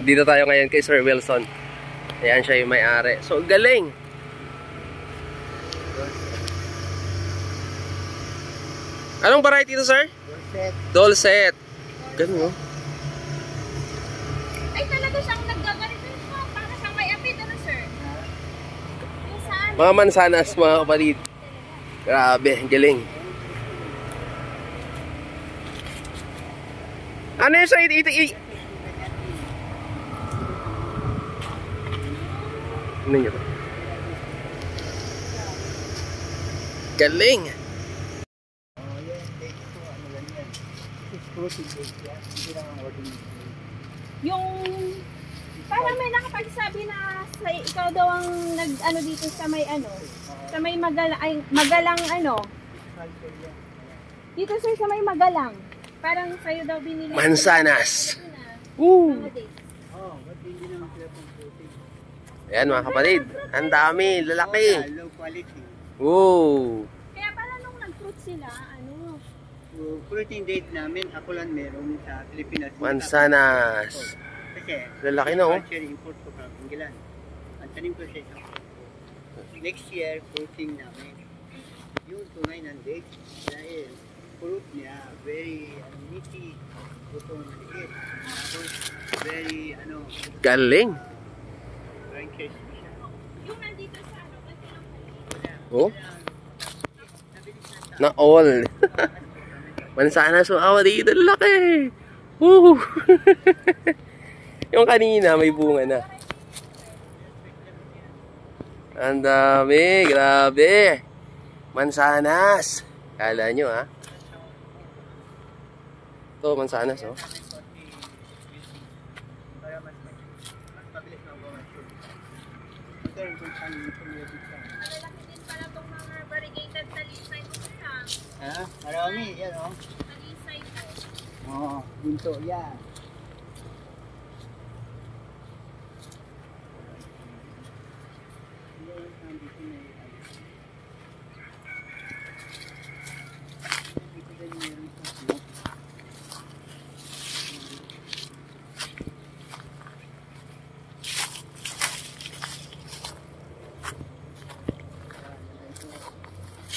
Dito tayo ngayon kay Sir Wilson. Ayan, siya yung may-ari. So, galing! Anong variety ito, sir? Dolcet. Dolcet. Ganun, oh. Ay, talaga siyang naggaganito siya. Para siyang may apit, ano, sir? Minsan. Mga mansanas, mga kapatid. Grabe, galing. Ano yun, sir? Ano yun? Galing! Yung parang may nakapagsabi na ikaw daw ang nag-ano dito sa may ano, sa may Magalang ano. Dito sir sa may Magalang. Parang sa'yo daw binili. Mansanas. Woo! Ayan mga kapatid, ang dami, lalaki. Low quality. Woo! Kaya pala nung nag-fruit sila, ano? Fruiting date namin, ako lang meron sa Pilipinas. Mansanas. Kasi, Lalaki na, oh. culture import ko from England. Ang tanim ko siya next year, fruiting namin. Yung tunay ng date, dahil fruit niya, very meaty, butong maliit. Tapos, very, Galing. very crispy siya. Yung nandito sa ano, kasi lang Oh? Na all. Mansanas, maawa dito, lalaki. Woo! Yung kanina, may bunga na. Ang dami, grabe. Mansanas. Kala nyo, ha? Ito, mansanas, oh. malalaki din pala itong mga variegated talisay mo sila. Ha? Marami, yan o. Talisay po. Oo, ginto yan.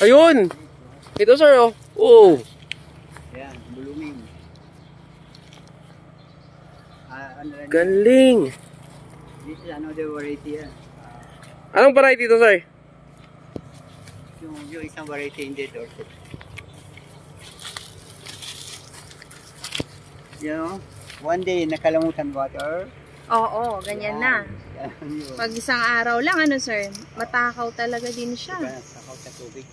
Ayun! Ito, sir, oh. Oh! Yan, blooming. Galing! This is another variety yan. Anong variety ito, sir? Yung isang variety hindi Dorset. You know, one day nakalamutan water. Oo, ganyan na. Pag isang araw lang, ano sir, matakaw talaga din siya. Matakaw sa tubig.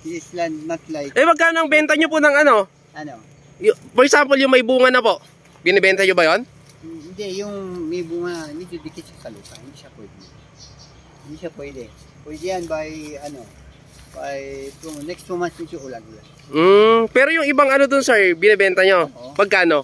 This land not like... Eh, magkano ang benta nyo po ng ano? Ano? For example, yung may bunga na po. Binibenta nyo ba yon? Hindi, yung may bunga, medyo dikit siya sa lupa. Hindi siya pwede. Hindi siya pwede. Pwede yan by, next 2 months medyo ulan-ulan. Pero yung ibang ano dun, sir, binibenta nyo? Oo. Pagkano?